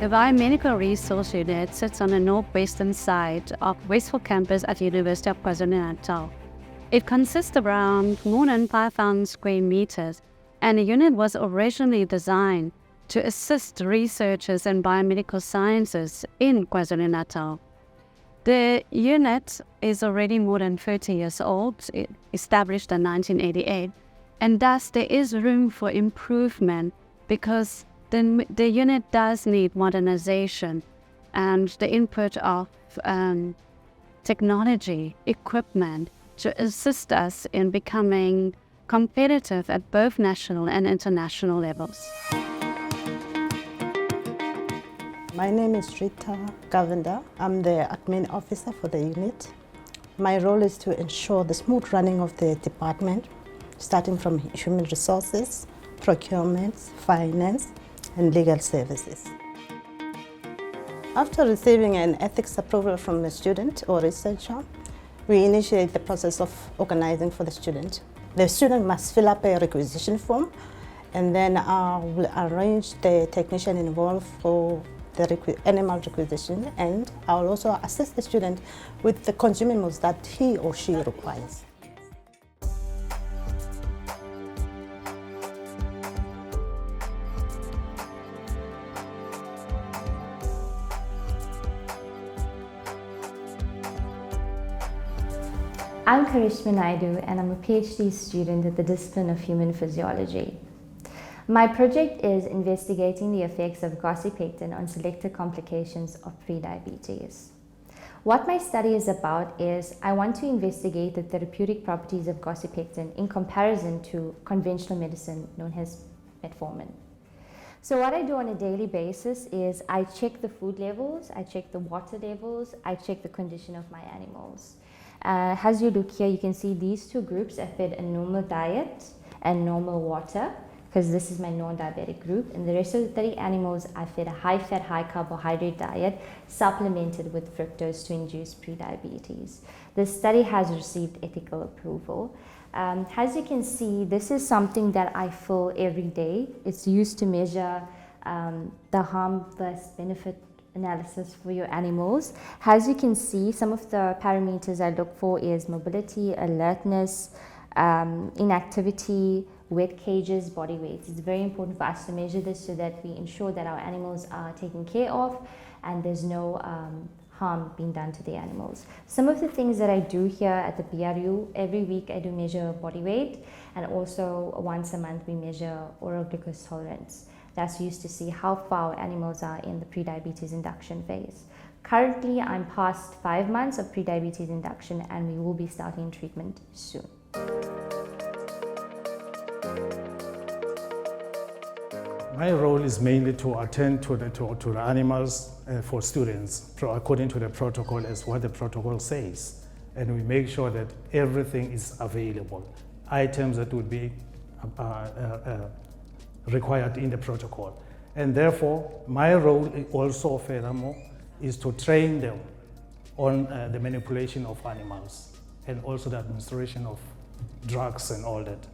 The Biomedical Resource Unit sits on the northwestern side of Westville campus at the University of KwaZulu-Natal. It consists of around more than 5,000 square meters, and the unit was originally designed to assist researchers in biomedical sciences in KwaZulu-Natal. The unit is already more than 30 years old, established in 1988, and thus there is room for improvement because the unit does need modernization and the input of technology, equipment to assist us in becoming competitive at both national and international levels. My name is Rita Govender. I'm the admin officer for the unit. My role is to ensure the smooth running of the department, starting from human resources, procurement, finance, and legal services. After receiving an ethics approval from a student or researcher, we initiate the process of organizing for the student. The student must fill up a requisition form, and then we'll arrange the technician involved for the animal requisition, and I'll also assist the student with the consumables that he or she requires. I'm Karishma Naidu, and I'm a PhD student at the discipline of human physiology. My project is investigating the effects of gossypectin on selected complications of prediabetes. What my study is about is I want to investigate the therapeutic properties of gossypectin in comparison to conventional medicine known as metformin. So what I do on a daily basis is I check the food levels, I check the water levels, I check the condition of my animals. As you look here, you can see these two groups are fed a normal diet and normal water, because this is my non-diabetic group, and the rest of the 30 animals I fed a high-fat, high-carbohydrate diet supplemented with fructose to induce prediabetes. This study has received ethical approval. As you can see, this is something that I fill every day. It's used to measure the harm versus benefit analysis for your animals. As you can see, some of the parameters I look for is mobility, alertness, inactivity, wet cages, body weight. It's very important for us to measure this so that we ensure that our animals are taken care of and there's no harm being done to the animals. Some of the things that I do here at the BRU, every week I do measure body weight, and also once a month we measure oral glucose tolerance. That's used to see how far our animals are in the prediabetes induction phase. Currently, I'm past 5 months of prediabetes induction, and we will be starting treatment soon. My role is mainly to attend to the animals for students according to the protocol as what the protocol says. And we make sure that everything is available, items that would be required in the protocol. And therefore, my role also furthermore is to train them on the manipulation of animals and also the administration of drugs and all that,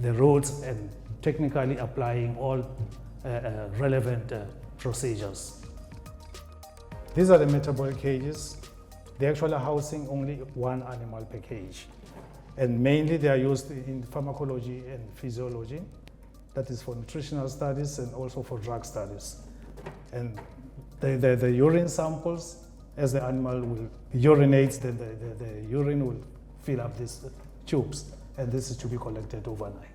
the routes, and technically applying all relevant procedures. These are the metabolic cages. They're actually housing only one animal per cage. And mainly they are used in pharmacology and physiology. That is for nutritional studies and also for drug studies. And the urine samples, as the animal will urinate, the urine will fill up these tubes, and this is to be collected overnight.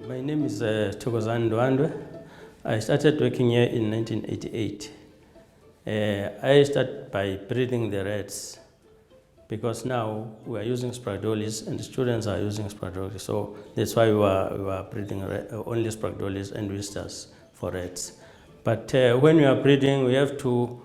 My name is Thokozani Ndwandwe. I started working here in 1988. I started by breeding the rats because now we are using Spradolis and the students are using Spradolis. So that's why we were breeding only Spradolis and Wistas for rats. But when we are breeding, we have to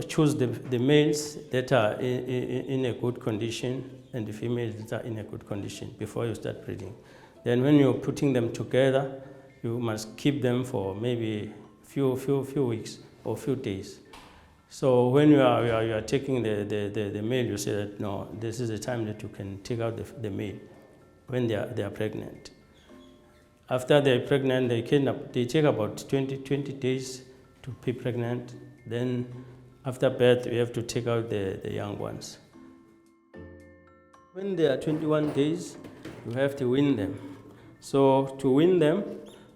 choose the males that are in a good condition and the females that are in a good condition before you start breeding. Then when you're putting them together, you must keep them for maybe few weeks or few days. So when you are taking the male, you say that no, this is the time that you can take out the male when they are pregnant. After they're pregnant, they take about 20 days to be pregnant. Then after birth, you have to take out the young ones. When they are 21 days, you have to wean them. So to wean them,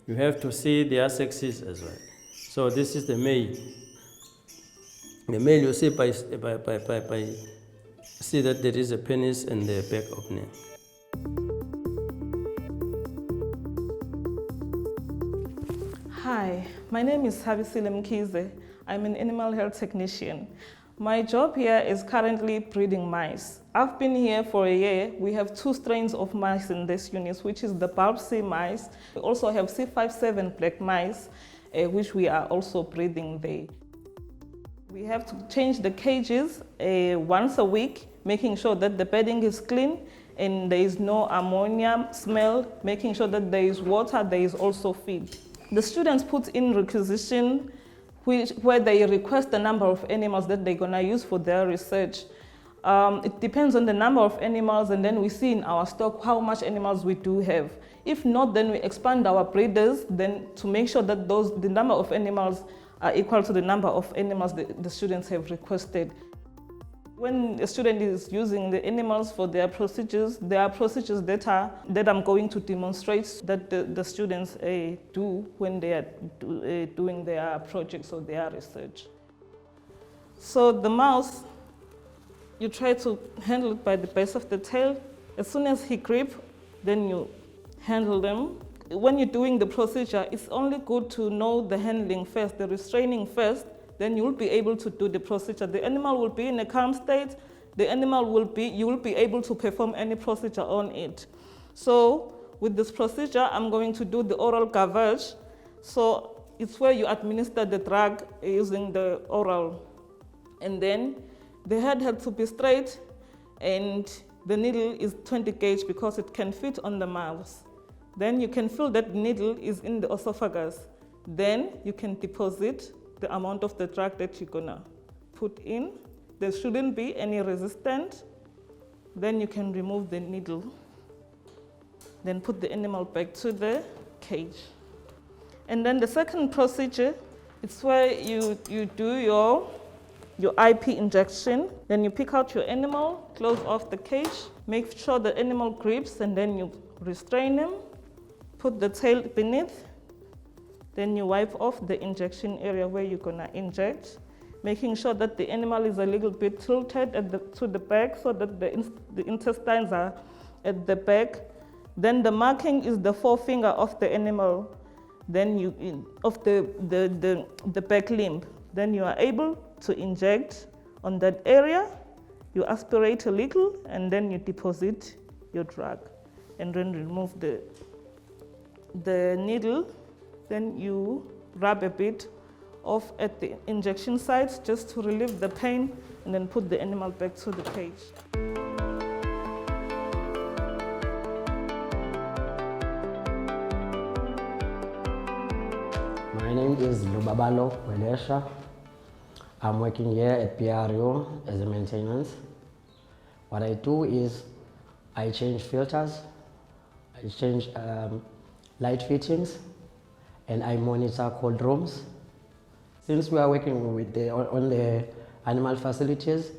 you have to see their sexes as well. So this is the male. The male, you see by see that there is a penis and the back opening. Hi, my name is Habisile Mkize. I'm an animal health technician. My job here is currently breeding mice. I've been here for a year. We have 2 strains of mice in this unit, which is the bulb C mice. We also have C57 black mice, which we are also breeding there. We have to change the cages once a week, making sure that the bedding is clean and there is no ammonia smell, making sure that there is water, there is also feed. The students put in requisition where they request the number of animals that they're gonna use for their research. It depends on the number of animals, and then we see in our stock how much animals we do have. If not, then we expand our breeders then to make sure that the number of animals are equal to the number of animals the students have requested. When a student is using the animals for their procedures, there are procedures that I'm going to demonstrate that the students do when they are doing their projects or their research. So the mouse, you try to handle it by the base of the tail. As soon as he grips, then you handle them. When you're doing the procedure, it's only good to know the handling first, the restraining first, then you'll be able to do the procedure. The animal will be in a calm state, you will be able to perform any procedure on it. So with this procedure, I'm going to do the oral gavage. So it's where you administer the drug using the oral. And then the head has to be straight, and the needle is 20 gauge because it can fit on the mouse. Then you can feel that the needle is in the esophagus. Then you can deposit the amount of the drug that you're gonna put in. There shouldn't be any resistance. Then you can remove the needle. Then put the animal back to the cage. And then the second procedure, it's where you do your IP injection. Then you pick out your animal, close off the cage, make sure the animal grips, and then you restrain him. Put the tail beneath, then you wipe off the injection area where you're gonna inject, making sure that the animal is a little bit tilted to the back so that the intestines are at the back. Then the marking is the forefinger of the animal, then of the back limb. Then you are able to inject on that area, you aspirate a little, and then you deposit your drug, and then remove the needle. Then you rub a bit off at the injection sites just to relieve the pain, and then put the animal back to the cage. My name is Lubabalo Welesha. I'm working here at BRU as a maintenance. What I do is I change filters, I change light fittings, and I monitor cold rooms. Since we are working on the animal facilities,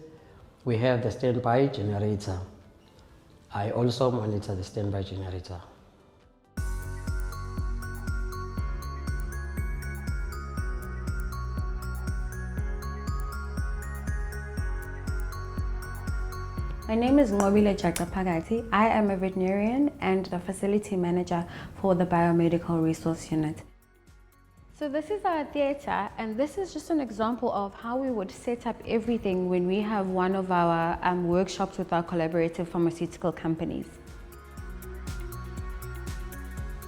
we have the standby generator. I also monitor the standby generator. My name is Ngobile Jakapagati. I am a veterinarian and the facility manager for the Biomedical Resource Unit. So this is our theatre, and this is just an example of how we would set up everything when we have one of our workshops with our collaborative pharmaceutical companies.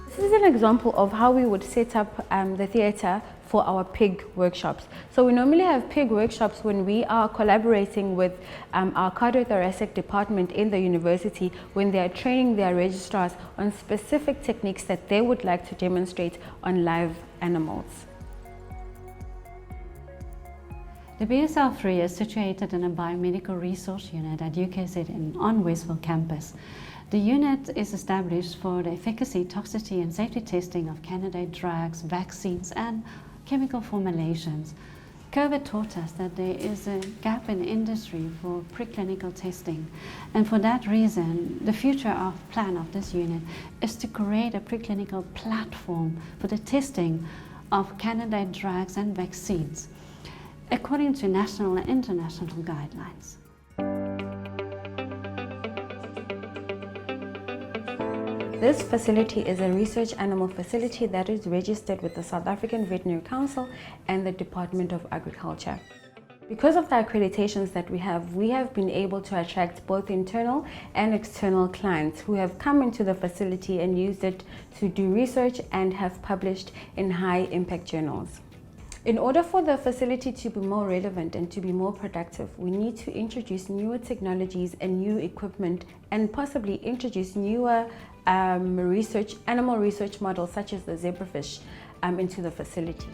This is an example of how we would set up the theatre for our pig workshops. So we normally have pig workshops when we are collaborating with our cardiothoracic department in the university when they are training their registrars on specific techniques that they would like to demonstrate on live animals. The BSL-3 is situated in a biomedical resource unit at UKZN on Westville campus. The unit is established for the efficacy, toxicity and safety testing of candidate drugs, vaccines and chemical formulations. COVID taught us that there is a gap in industry for preclinical testing, and for that reason the future plan of this unit is to create a preclinical platform for the testing of candidate drugs and vaccines according to national and international guidelines. This facility is a research animal facility that is registered with the South African Veterinary Council and the Department of Agriculture. Because of the accreditations that we have been able to attract both internal and external clients who have come into the facility and used it to do research and have published in high impact journals. In order for the facility to be more relevant and to be more productive, we need to introduce newer technologies and new equipment and possibly introduce newer animal research models such as the zebrafish into the facility.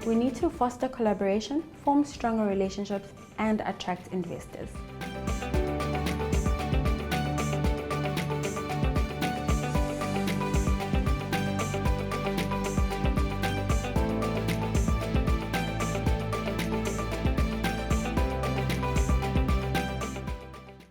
We need to foster collaboration, form stronger relationships and attract investors.